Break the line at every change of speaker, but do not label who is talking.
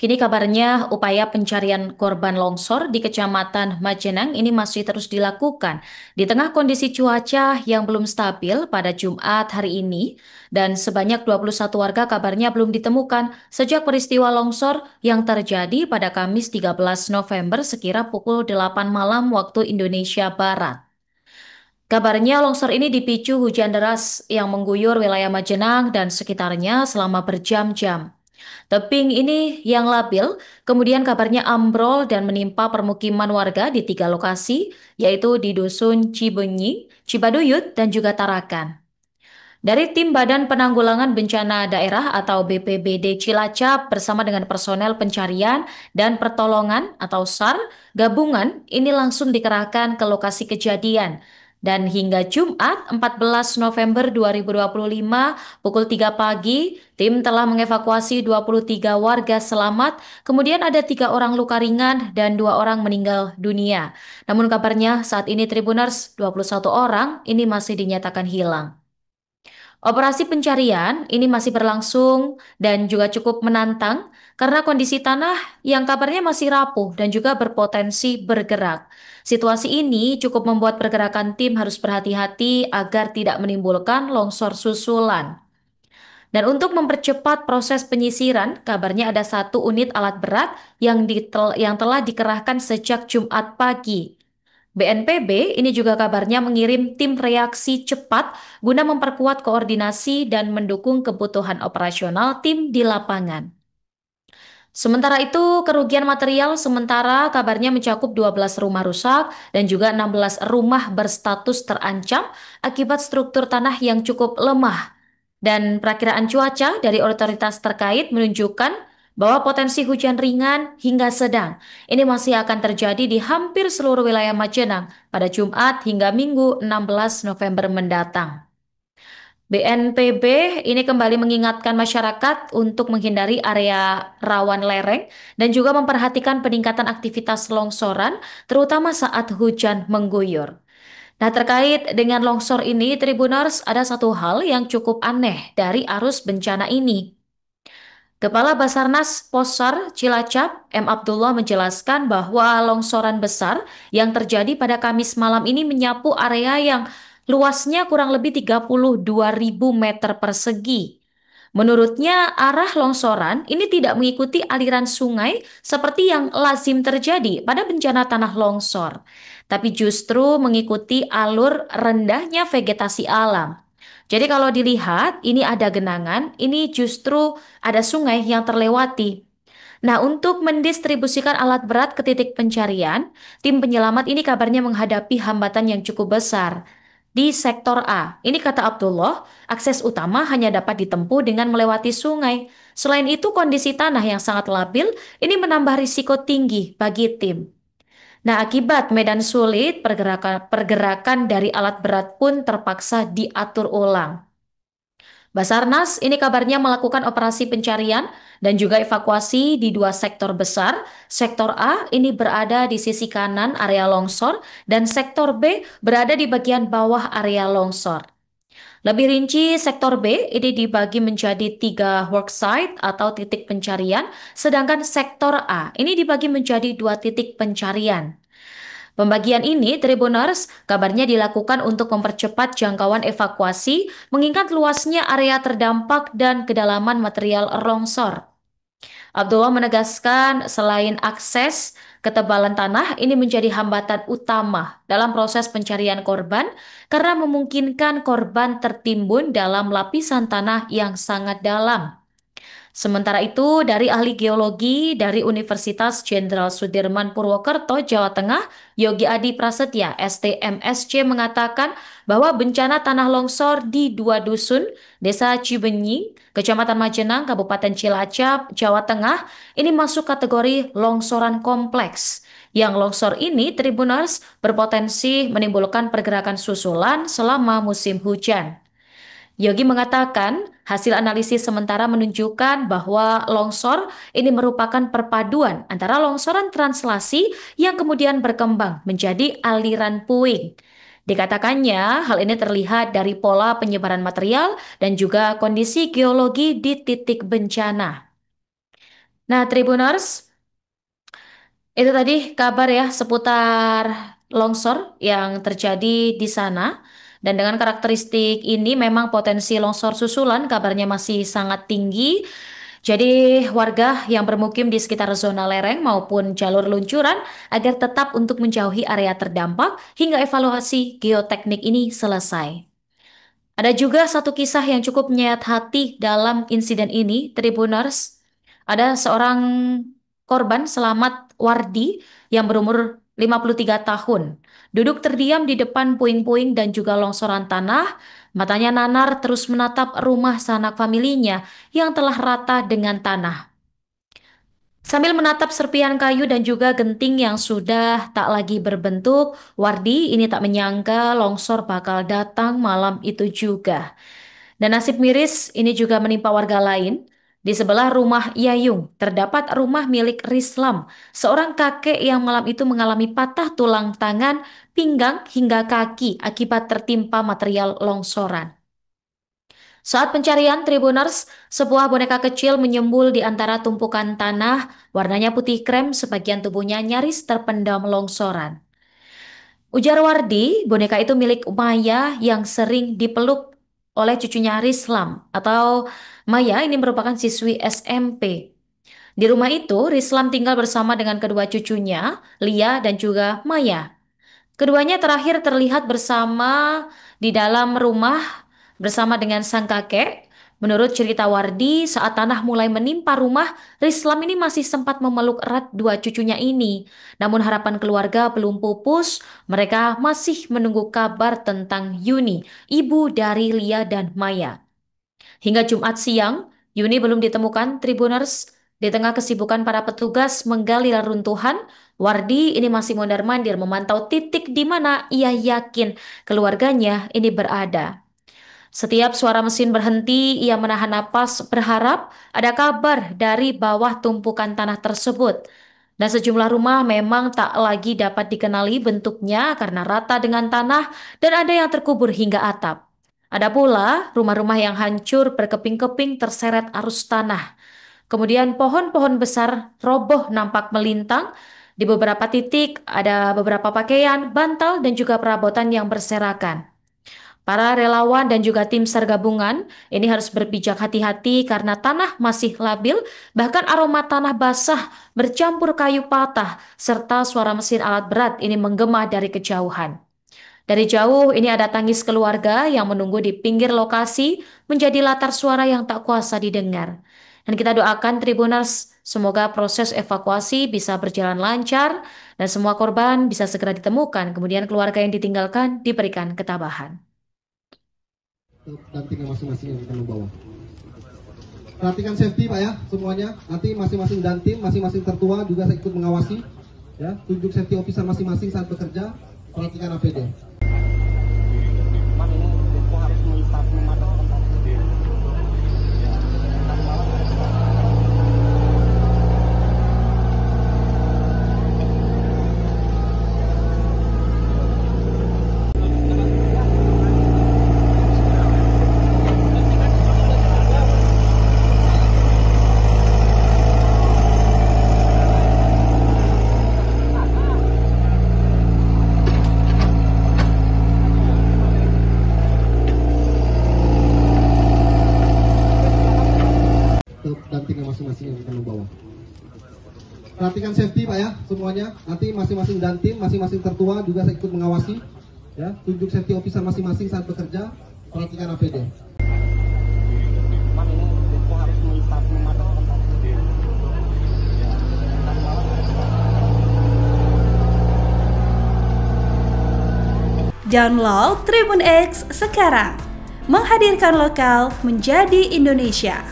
Kini kabarnya upaya pencarian korban longsor di Kecamatan Majenang ini masih terus dilakukan di tengah kondisi cuaca yang belum stabil pada Jumat hari ini dan sebanyak 21 warga kabarnya belum ditemukan sejak peristiwa longsor yang terjadi pada Kamis 13 November sekira pukul 8 malam waktu Indonesia Barat. Kabarnya longsor ini dipicu hujan deras yang mengguyur wilayah Majenang dan sekitarnya selama berjam-jam. Tebing ini yang labil, kemudian kabarnya ambrol dan menimpa permukiman warga di tiga lokasi, yaitu di Dusun Cibenyi, Cibaduyut, dan juga Tarakan. Dari tim Badan Penanggulangan Bencana Daerah atau BPBD Cilacap bersama dengan personel pencarian dan pertolongan atau SAR gabungan ini langsung dikerahkan ke lokasi kejadian. Dan hingga Jumat 14 November 2025 pukul 3 pagi, tim telah mengevakuasi 23 warga selamat, kemudian ada 3 orang luka ringan dan 2 orang meninggal dunia. Namun kabarnya saat ini Tribuners 21 orang ini masih dinyatakan hilang. Operasi pencarian ini masih berlangsung dan juga cukup menantang karena kondisi tanah yang kabarnya masih rapuh dan juga berpotensi bergerak. Situasi ini cukup membuat pergerakan tim harus berhati-hati agar tidak menimbulkan longsor susulan. Dan untuk mempercepat proses penyisiran, kabarnya ada 1 unit alat berat yang telah dikerahkan sejak Jumat pagi. BNPB ini juga kabarnya mengirim tim reaksi cepat guna memperkuat koordinasi dan mendukung kebutuhan operasional tim di lapangan. Sementara itu, kerugian material sementara kabarnya mencakup 12 rumah rusak dan juga 16 rumah berstatus terancam akibat struktur tanah yang cukup lemah. Dan perakiraan cuaca dari otoritas terkait menunjukkan bahwa potensi hujan ringan hingga sedang ini masih akan terjadi di hampir seluruh wilayah Majenang pada Jumat hingga Minggu 16 November mendatang. BNPB ini kembali mengingatkan masyarakat untuk menghindari area rawan lereng dan juga memperhatikan peningkatan aktivitas longsoran, terutama saat hujan mengguyur. Nah, terkait dengan longsor ini, Tribuners, ada satu hal yang cukup aneh dari arus bencana ini. Kepala Basarnas Posar Cilacap, M. Abdullah menjelaskan bahwa longsoran besar yang terjadi pada Kamis malam ini menyapu area yang luasnya kurang lebih 32.000 meter persegi. Menurutnya, arah longsoran ini tidak mengikuti aliran sungai seperti yang lazim terjadi pada bencana tanah longsor, tapi justru mengikuti alur rendahnya vegetasi alam. Jadi kalau dilihat, ini ada genangan, ini justru ada sungai yang terlewati. Nah, untuk mendistribusikan alat berat ke titik pencarian, tim penyelamat ini kabarnya menghadapi hambatan yang cukup besar. Di sektor A, ini kata Abdullah, akses utama hanya dapat ditempuh dengan melewati sungai. Selain itu, kondisi tanah yang sangat labil ini menambah risiko tinggi bagi tim. Nah, akibat medan sulit, pergerakan dari alat berat pun terpaksa diatur ulang. Basarnas ini kabarnya melakukan operasi pencarian dan juga evakuasi di 2 sektor besar. Sektor A ini berada di sisi kanan area longsor dan sektor B berada di bagian bawah area longsor. Lebih rinci, sektor B ini dibagi menjadi 3 worksite atau titik pencarian, sedangkan sektor A ini dibagi menjadi 2 titik pencarian. Pembagian ini, Tribuners, kabarnya dilakukan untuk mempercepat jangkauan evakuasi, mengingat luasnya area terdampak dan kedalaman material longsor. Abdullah menegaskan selain akses, ketebalan tanah ini menjadi hambatan utama dalam proses pencarian korban karena memungkinkan korban tertimbun dalam lapisan tanah yang sangat dalam. Sementara itu, dari ahli geologi dari Universitas Jenderal Sudirman Purwokerto, Jawa Tengah, Yogi Adi Prasetya, STMSC mengatakan bahwa bencana tanah longsor di 2 dusun, Desa Cibenyi, Kecamatan Majenang, Kabupaten Cilacap, Jawa Tengah, ini masuk kategori longsoran kompleks. Yang longsor ini, Tribuners, berpotensi menimbulkan pergerakan susulan selama musim hujan. Yogi mengatakan hasil analisis sementara menunjukkan bahwa longsor ini merupakan perpaduan antara longsoran translasi yang kemudian berkembang menjadi aliran puing. Dikatakannya, hal ini terlihat dari pola penyebaran material dan juga kondisi geologi di titik bencana. Nah, Tribuners, itu tadi kabar ya seputar longsor yang terjadi di sana. Dan dengan karakteristik ini memang potensi longsor susulan kabarnya masih sangat tinggi. Jadi warga yang bermukim di sekitar zona lereng maupun jalur luncuran agar tetap untuk menjauhi area terdampak hingga evaluasi geoteknik ini selesai. Ada juga satu kisah yang cukup menyayat hati dalam insiden ini, Tribuners. Ada seorang korban selamat Wardi yang berumur 53 tahun. Duduk terdiam di depan puing-puing dan juga longsoran tanah. Matanya nanar terus menatap rumah sanak familinya yang telah rata dengan tanah. Sambil menatap serpihan kayu dan juga genting yang sudah tak lagi berbentuk, Wardi ini tak menyangka longsor bakal datang malam itu juga. Dan nasib miris ini juga menimpa warga lain. Di sebelah rumah Yayung terdapat rumah milik Rislam, seorang kakek yang malam itu mengalami patah tulang tangan, pinggang hingga kaki akibat tertimpa material longsoran. Saat pencarian Tribuners, sebuah boneka kecil menyembul di antara tumpukan tanah, warnanya putih krem, sebagian tubuhnya nyaris terpendam longsoran. Ujar Wardi, boneka itu milik Maya yang sering dipeluk oleh cucunya Rislam, atau Maya ini merupakan siswi SMP. Di rumah itu, Rislam tinggal bersama dengan kedua cucunya, Lia dan juga Maya. Keduanya terakhir terlihat bersama di dalam rumah bersama dengan sang kakek. Menurut cerita Wardi, saat tanah mulai menimpa rumah, Rislam ini masih sempat memeluk erat dua cucunya ini. Namun harapan keluarga belum pupus, mereka masih menunggu kabar tentang Yuni, ibu dari Lia dan Maya. Hingga Jumat siang, Yuni belum ditemukan, Tribuners. Di tengah kesibukan para petugas menggali reruntuhan, Wardi ini masih mondar-mandir memantau titik di mana ia yakin keluarganya ini berada. Setiap suara mesin berhenti, ia menahan napas berharap ada kabar dari bawah tumpukan tanah tersebut. Dan sejumlah rumah memang tak lagi dapat dikenali bentuknya karena rata dengan tanah dan ada yang terkubur hingga atap. Ada pula rumah-rumah yang hancur berkeping-keping terseret arus tanah. Kemudian pohon-pohon besar roboh nampak melintang. Di beberapa titik ada beberapa pakaian, bantal, dan juga perabotan yang berserakan. Para relawan dan juga tim SAR gabungan ini harus berbijak hati-hati karena tanah masih labil, bahkan aroma tanah basah bercampur kayu patah, serta suara mesin alat berat ini menggema dari kejauhan. Dari jauh ini ada tangis keluarga yang menunggu di pinggir lokasi menjadi latar suara yang tak kuasa didengar. Dan kita doakan Tribuners, semoga proses evakuasi bisa berjalan lancar dan semua korban bisa segera ditemukan, kemudian keluarga yang ditinggalkan diberikan ketabahan.
Dan tinggal masing-masing yang akan membawa. Perhatikan safety Pak ya semuanya. Nanti masing-masing dan tim, masing-masing tertua juga saya ikut mengawasi. Ya, tunjuk safety officer masing-masing saat bekerja. Perhatikan APD. Dan tinggal masing-masing yang akan membawa. Perhatikan safety Pak ya semuanya. Nanti masing-masing dan tim, masing-masing tertua juga saya ikut mengawasi. Ya, tunjuk safety officer masing-masing saat bekerja. Perhatikan APD.
Download Tribun X sekarang, menghadirkan lokal menjadi Indonesia.